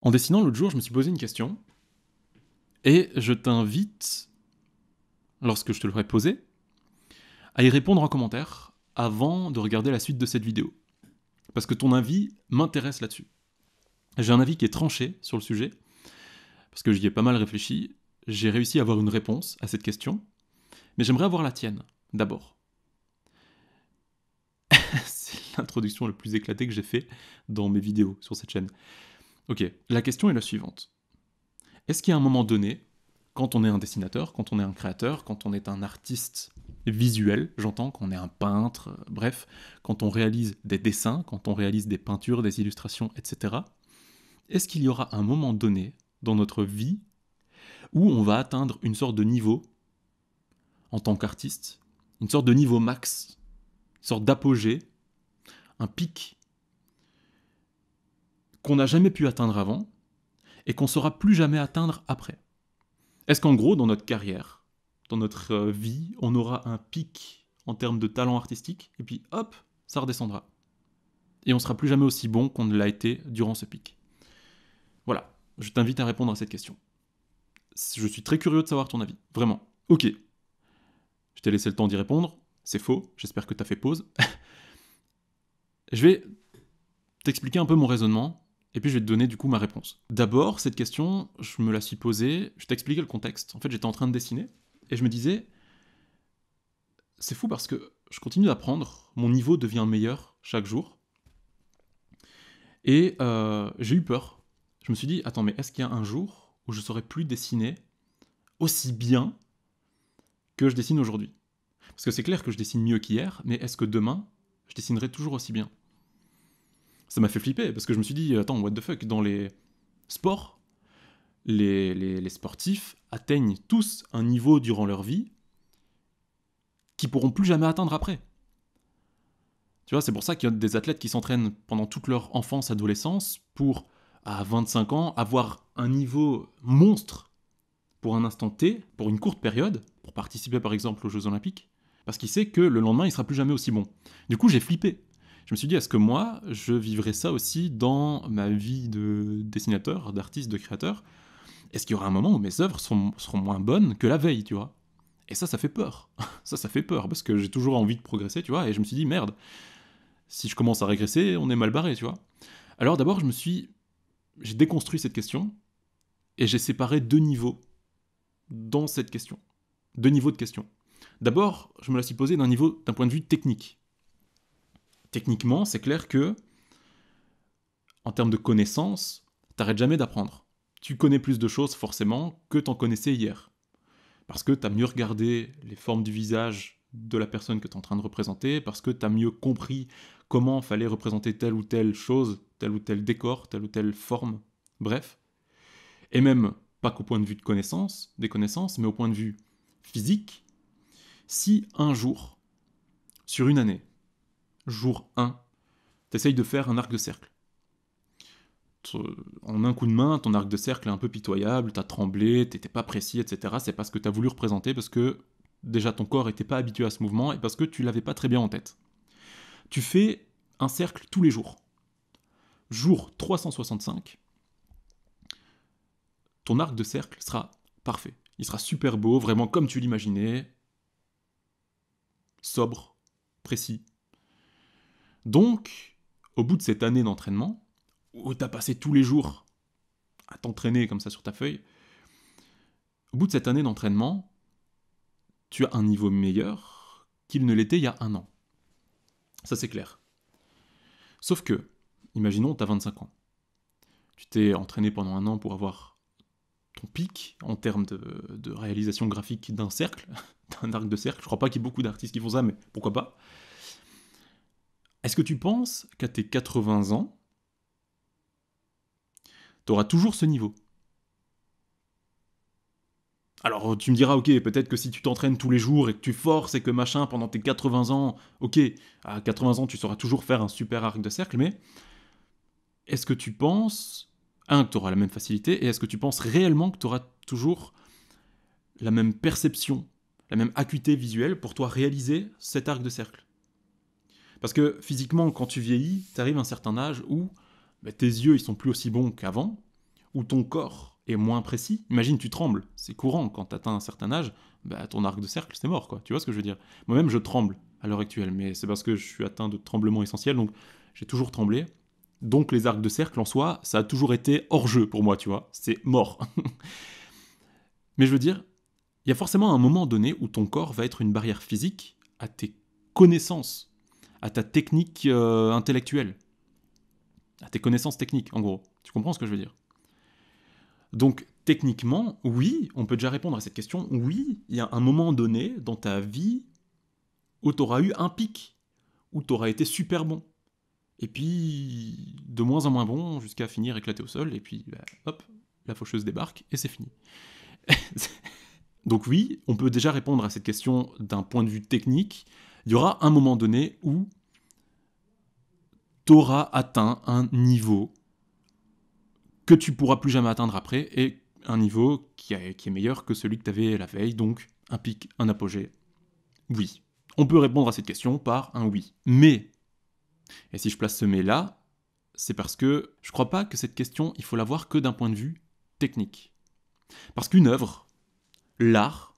En dessinant l'autre jour, je me suis posé une question, et je t'invite, lorsque je te l'aurai posée, à y répondre en commentaire avant de regarder la suite de cette vidéo. Parce que ton avis m'intéresse là-dessus. J'ai un avis qui est tranché sur le sujet, parce que j'y ai pas mal réfléchi, j'ai réussi à avoir une réponse à cette question, mais j'aimerais avoir la tienne, d'abord. C'est l'introduction la plus éclatée que j'ai fait dans mes vidéos sur cette chaîne. Ok, la question est la suivante. Est-ce qu'à un moment donné, quand on est un dessinateur, quand on est un créateur, quand on est un artiste visuel, j'entends, qu'on est un peintre, bref, quand on réalise des dessins, quand on réalise des peintures, des illustrations, etc., est-ce qu'il y aura un moment donné dans notre vie où on va atteindre une sorte de niveau en tant qu'artiste, une sorte de niveau max, une sorte d'apogée, un pic qu'on n'a jamais pu atteindre avant et qu'on ne saura plus jamais atteindre après? Est-ce qu'en gros, dans notre carrière, dans notre vie, on aura un pic en termes de talent artistique, et puis hop, ça redescendra. Et on sera plus jamais aussi bon qu'on ne l'a été durant ce pic. Voilà, je t'invite à répondre à cette question. Je suis très curieux de savoir ton avis, vraiment. Ok, je t'ai laissé le temps d'y répondre, c'est faux, j'espère que t'as fait pause. Je vais t'expliquer un peu mon raisonnement, et puis je vais te donner du coup ma réponse. D'abord, cette question, je me la suis posée, je t'expliquais le contexte. En fait, j'étais en train de dessiner, et je me disais, c'est fou parce que je continue d'apprendre, mon niveau devient meilleur chaque jour, et j'ai eu peur. Je me suis dit, attends, mais est-ce qu'il y a un jour où je saurais plus dessiner aussi bien que je dessine aujourd'hui? Parce que c'est clair que je dessine mieux qu'hier, mais est-ce que demain, je dessinerai toujours aussi bien? Ça m'a fait flipper, parce que je me suis dit, attends, what the fuck, dans les sports, les sportifs atteignent tous un niveau durant leur vie qu'ils pourront plus jamais atteindre après. Tu vois, c'est pour ça qu'il y a des athlètes qui s'entraînent pendant toute leur enfance, adolescence, pour, à 25 ans, avoir un niveau monstre pour un instant T, pour une courte période, pour participer par exemple aux Jeux Olympiques, parce qu'il sait que le lendemain, il sera plus jamais aussi bon. Du coup, j'ai flippé. Je me suis dit, est-ce que moi, je vivrais ça aussi dans ma vie de dessinateur, d'artiste, de créateur? Est-ce qu'il y aura un moment où mes œuvres seront moins bonnes que la veille, tu vois? Et ça fait peur. Ça fait peur, parce que j'ai toujours envie de progresser, tu vois, et je me suis dit, merde, si je commence à régresser, on est mal barré, tu vois. Alors d'abord, j'ai déconstruit cette question, et j'ai séparé deux niveaux dans cette question. Deux niveaux de questions. D'abord, je me la suis posée d'un point de vue technique. Techniquement, c'est clair que, en termes de connaissances, t'arrêtes jamais d'apprendre. Tu connais plus de choses, forcément, que t'en connaissais hier. Parce que t'as mieux regardé les formes du visage de la personne que t'es en train de représenter, parce que t'as mieux compris comment fallait représenter telle ou telle chose, tel ou tel décor, telle ou telle forme, bref. Et même, pas qu'au point de vue des connaissances, mais au point de vue physique, si un jour, sur une année, jour 1, t'essayes de faire un arc de cercle. En un coup de main, ton arc de cercle est un peu pitoyable, t'as tremblé, t'étais pas précis, etc. C'est parce que t'as voulu représenter, parce que déjà ton corps était pas habitué à ce mouvement, et parce que tu l'avais pas très bien en tête. Tu fais un cercle tous les jours. Jour 365, ton arc de cercle sera parfait. Il sera super beau, vraiment comme tu l'imaginais, sobre, précis. Donc, au bout de cette année d'entraînement, où t'as passé tous les jours à t'entraîner comme ça sur ta feuille, au bout de cette année d'entraînement, tu as un niveau meilleur qu'il ne l'était il y a un an. Ça c'est clair. Sauf que, imaginons, t'as 25 ans. Tu t'es entraîné pendant un an pour avoir ton pic en termes de réalisation graphique d'un cercle, d'un arc de cercle. Je crois pas qu'il y ait beaucoup d'artistes qui font ça, mais pourquoi pas. Est-ce que tu penses qu'à tes 80 ans, t'auras toujours ce niveau? Alors tu me diras, ok, peut-être que si tu t'entraînes tous les jours et que tu forces et que machin pendant tes 80 ans, ok, à 80 ans tu sauras toujours faire un super arc de cercle, mais est-ce que tu penses, que tu auras la même facilité, et est-ce que tu penses réellement que tu auras toujours la même perception, la même acuité visuelle pour toi réaliser cet arc de cercle? Parce que physiquement, quand tu vieillis, tu arrives à un certain âge où tes yeux ils sont plus aussi bons qu'avant, où ton corps est moins précis. Imagine, tu trembles, c'est courant, quand tu atteins un certain âge, bah, ton arc de cercle, c'est mort, quoi. Tu vois ce que je veux dire? Moi-même, je tremble à l'heure actuelle, mais c'est parce que je suis atteint de tremblements essentiels, donc j'ai toujours tremblé. Donc les arcs de cercle, en soi, ça a toujours été hors jeu pour moi, tu vois. C'est mort. Mais je veux dire, il y a forcément un moment donné où ton corps va être une barrière physique à tes connaissances, à ta technique intellectuelle, à tes connaissances techniques, en gros. Tu comprends ce que je veux dire? Donc, techniquement, oui, on peut déjà répondre à cette question. Oui, il y a un moment donné dans ta vie où tu auras eu un pic, où tu auras été super bon. Et puis, de moins en moins bon, jusqu'à finir éclaté au sol, et puis, bah, hop, la faucheuse débarque, et c'est fini. Donc oui, on peut déjà répondre à cette question d'un point de vue technique. Il y aura un moment donné où tu auras atteint un niveau que tu pourras plus jamais atteindre après, et un niveau qui est meilleur que celui que tu avais la veille, donc un pic, un apogée. Oui. On peut répondre à cette question par un oui. Mais, et si je place ce mais là, c'est parce que je crois pas que cette question, il faut la voir que d'un point de vue technique. Parce qu'une œuvre, l'art,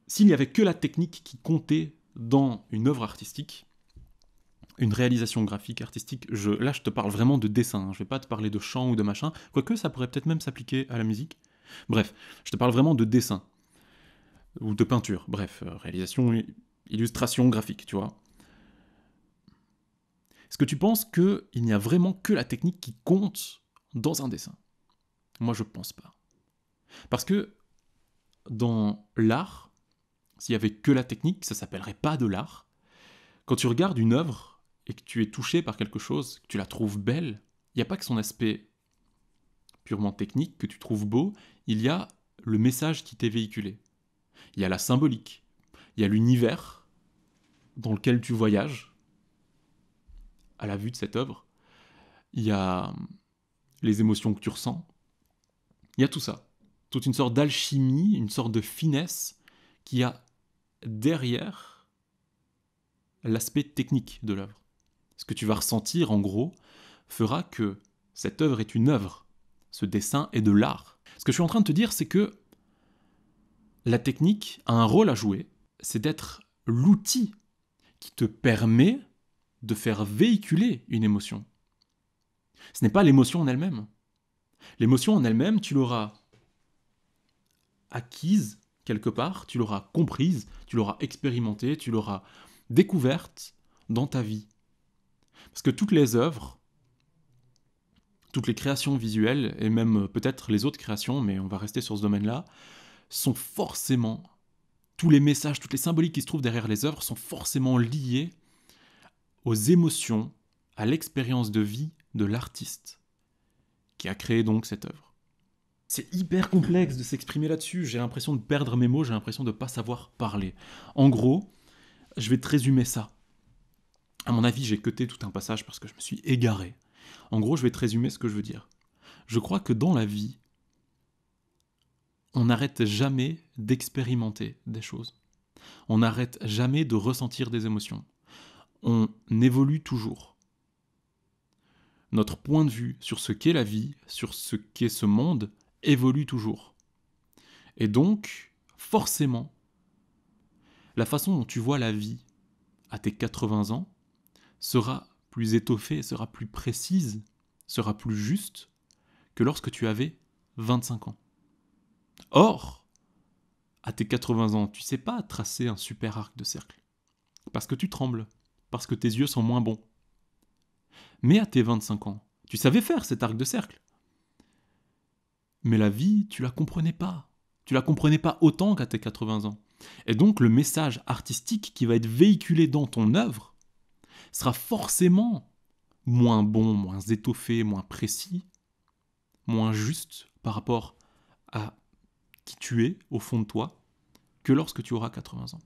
s'il n'y avait que la technique qui comptait dans une œuvre artistique, une réalisation graphique, artistique, là je te parle vraiment de dessin, hein, je vais pas te parler de chant ou de machin, quoique ça pourrait peut-être même s'appliquer à la musique. Bref, je te parle vraiment de dessin, ou de peinture, bref, réalisation, illustration graphique, tu vois. Est-ce que tu penses qu'il n'y a vraiment que la technique qui compte dans un dessin? Moi je pense pas. Parce que dans l'art, s'il y avait que la technique, ça s'appellerait pas de l'art. Quand tu regardes une œuvre et que tu es touché par quelque chose, que tu la trouves belle, il n'y a pas que son aspect purement technique que tu trouves beau, il y a le message qui t'est véhiculé. Il y a la symbolique, il y a l'univers dans lequel tu voyages à la vue de cette œuvre, il y a les émotions que tu ressens, il y a tout ça. Toute une sorte d'alchimie, une sorte de finesse qu'il y a derrière l'aspect technique de l'œuvre. Ce que tu vas ressentir, en gros, fera que cette œuvre est une œuvre. Ce dessin est de l'art. Ce que je suis en train de te dire, c'est que la technique a un rôle à jouer, c'est d'être l'outil qui te permet de faire véhiculer une émotion. Ce n'est pas l'émotion en elle-même. L'émotion en elle-même, tu l'auras acquise quelque part, tu l'auras comprise, tu l'auras expérimentée, tu l'auras découverte dans ta vie. Parce que toutes les œuvres, toutes les créations visuelles, et même peut-être les autres créations, mais on va rester sur ce domaine-là, sont forcément, tous les messages, toutes les symboliques qui se trouvent derrière les œuvres sont forcément liées aux émotions, à l'expérience de vie de l'artiste qui a créé donc cette œuvre. C'est hyper complexe de s'exprimer là-dessus, j'ai l'impression de perdre mes mots, j'ai l'impression de ne pas savoir parler. En gros, je vais te résumer ça. À mon avis, j'ai cuté tout un passage parce que je me suis égaré. En gros, je vais te résumer ce que je veux dire. Je crois que dans la vie, on n'arrête jamais d'expérimenter des choses. On n'arrête jamais de ressentir des émotions. On évolue toujours. Notre point de vue sur ce qu'est la vie, sur ce qu'est ce monde, évolue toujours. Et donc, forcément, la façon dont tu vois la vie à tes 80 ans sera plus étoffée, sera plus précise, sera plus juste que lorsque tu avais 25 ans. Or, à tes 80 ans, tu sais pas tracer un super arc de cercle. Parce que tu trembles, parce que tes yeux sont moins bons. Mais à tes 25 ans, tu savais faire cet arc de cercle. Mais la vie, tu la comprenais pas. Tu la comprenais pas autant qu'à tes 80 ans. Et donc le message artistique qui va être véhiculé dans ton œuvre sera forcément moins bon, moins étoffé, moins précis, moins juste par rapport à qui tu es au fond de toi que lorsque tu auras 80 ans.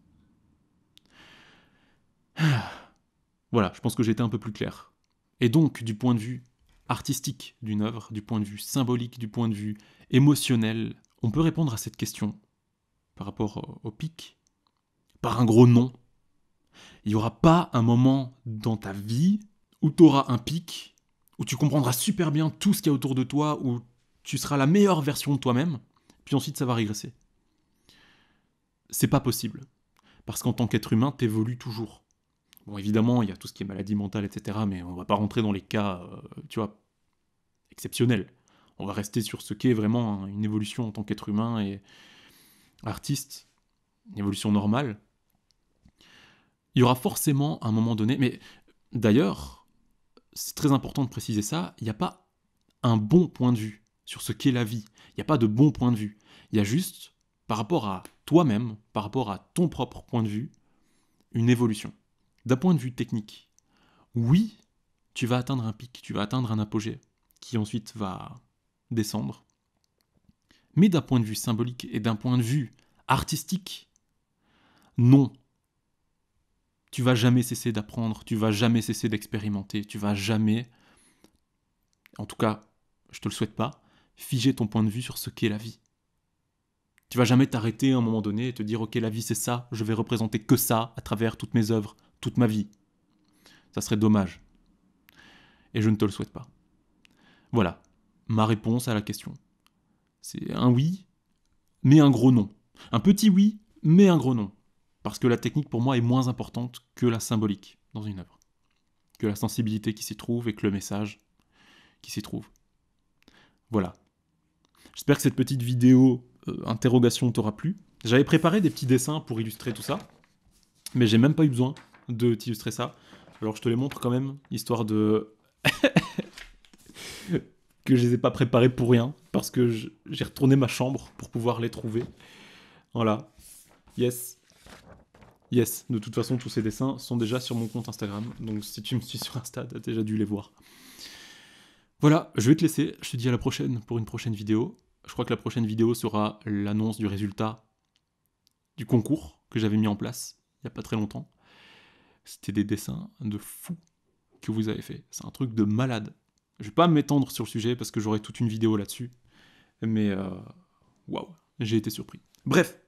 Voilà, je pense que j'ai été un peu plus clair. Et donc, du point de vue artistique d'une œuvre, du point de vue symbolique, du point de vue émotionnel, on peut répondre à cette question par rapport au pic par un gros non. Il n'y aura pas un moment dans ta vie où tu auras un pic, où tu comprendras super bien tout ce qu'il y a autour de toi, où tu seras la meilleure version de toi-même, puis ensuite ça va régresser. C'est pas possible. Parce qu'en tant qu'être humain, t'évolues toujours. Bon, évidemment, il y a tout ce qui est maladie mentale, etc., mais on va pas rentrer dans les cas, tu vois, exceptionnels. On va rester sur ce qu'est vraiment une évolution en tant qu'être humain et artiste, une évolution normale. Il y aura forcément un moment donné, mais d'ailleurs, c'est très important de préciser ça, il n'y a pas un bon point de vue sur ce qu'est la vie. Il n'y a pas de bon point de vue. Il y a juste, par rapport à toi-même, par rapport à ton propre point de vue, une évolution. D'un point de vue technique, oui, tu vas atteindre un pic, tu vas atteindre un apogée, qui ensuite va descendre. Mais d'un point de vue symbolique et d'un point de vue artistique, non. Tu vas jamais cesser d'apprendre, tu vas jamais cesser d'expérimenter, tu vas jamais, en tout cas, je te le souhaite pas, figer ton point de vue sur ce qu'est la vie. Tu vas jamais t'arrêter à un moment donné et te dire ok, la vie c'est ça, je vais représenter que ça à travers toutes mes œuvres, toute ma vie. Ça serait dommage. Et je ne te le souhaite pas. Voilà, ma réponse à la question. C'est un oui, mais un gros non. Un petit oui, mais un gros non. Parce que la technique pour moi est moins importante que la symbolique dans une œuvre. Que la sensibilité qui s'y trouve et que le message qui s'y trouve. Voilà. J'espère que cette petite vidéo interrogation t'aura plu. J'avais préparé des petits dessins pour illustrer tout ça, mais j'ai même pas eu besoin de t'illustrer ça. Alors je te les montre quand même, histoire de... que je les ai pas préparés pour rien, parce que j'ai retourné ma chambre pour pouvoir les trouver. Voilà. Yes. Yes. De toute façon, tous ces dessins sont déjà sur mon compte Instagram, donc si tu me suis sur Insta, t'as déjà dû les voir. Voilà, je vais te laisser. Je te dis à la prochaine pour une prochaine vidéo. Je crois que la prochaine vidéo sera l'annonce du résultat du concours que j'avais mis en place il n'y a pas très longtemps. C'était des dessins de fou que vous avez fait. C'est un truc de malade. Je vais pas m'étendre sur le sujet parce que j'aurai toute une vidéo là-dessus. Mais waouh, j'ai été surpris. Bref,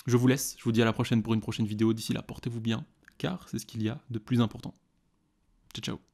je vous laisse. Je vous dis à la prochaine pour une prochaine vidéo. D'ici là, portez-vous bien, car c'est ce qu'il y a de plus important. Ciao, ciao.